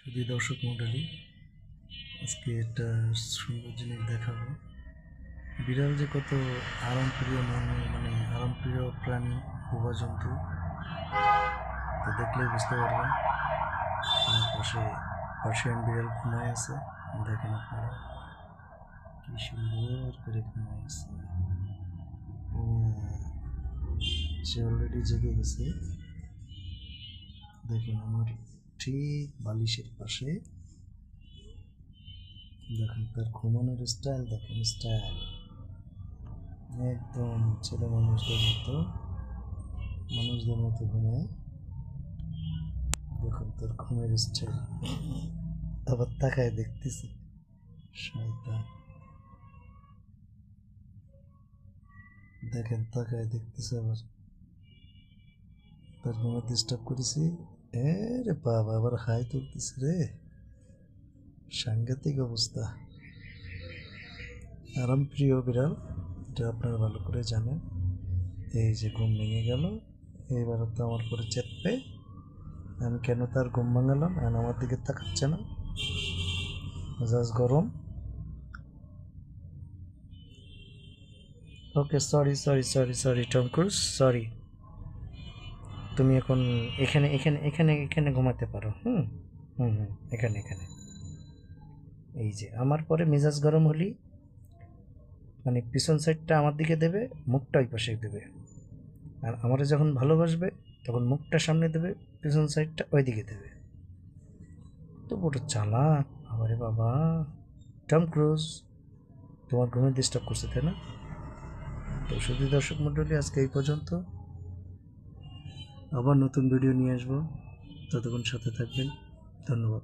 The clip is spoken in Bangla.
শুধু দর্শক মণ্ডলী, আজকে একটা সুন্দর জিনিস দেখাবো। বিড়াল যে কত আরামপ্রিয় আরামপ্রিয় প্রাণী, পোষা জন্তু, তো দেখলেই বুঝতে পারবেন। আমার পাশে পার্সিয়ান বিড়াল ঘুমায় আছে, দেখেন আপনারা কি সুন্দর করে ঘুমায় আছে। সে অলরেডি জেগে গেছে। দেখেন আমার ঠিক বালিশের পাশে, দেখেন তার ঘুমানোর স্টাইল, দেখেন স্টাইল একদম ছেলে মানুষদের মতো ঘুমায়। দেখুন তার ঘুমের স্টাইল, আবার তাকায় দেখতেছে শয়তান। দেখেন তাকায় দেখতেছে, আবার তার ঘুমে ডিস্টার্ব করেছি। রে বাবা, আবার হাই তুলতেছে রে, সাংঘাতিক অবস্থা। আরামপ্রিয় বিড়াল, এটা আপনারা ভালো করে জানেন। এই যে ঘুম ভেঙে গেল, এবার তো আমার করে চেপবে। আমি কেন তার ঘুম ভাঙালাম, এখন আমার দিকে তাকাচ্ছে না, মেজাজ গরম। Okay, sorry sorry sorry sorry Tom Cruise, sorry. তুমি এখন এখানে এখানে এখানে এখানে ঘুমাতে পারো। হুম হুম হুম এখানে এখানে। এই যে আমার পরে মেজাজ গরম হলেই পিছন সাইডটা আমার দিকে দেবে, মুখটা ওই পাশে দেবে। আর আমারে যখন ভালোবাসবে তখন মুখটা সামনে দেবে, পিছন সাইডটা ওই দিকে দেবে। তো বড় চালাক বাবারে বাবা। টম ক্রুজ, তোমার ঘুমে ডিস্টার্ব করছে তাই না? তো শুধু দর্শক মণ্ডলী, আজকে এই পর্যন্ত। আবার নতুন ভিডিও নিয়ে আসবো, ততক্ষণ সাথে থাকবেন। ধন্যবাদ।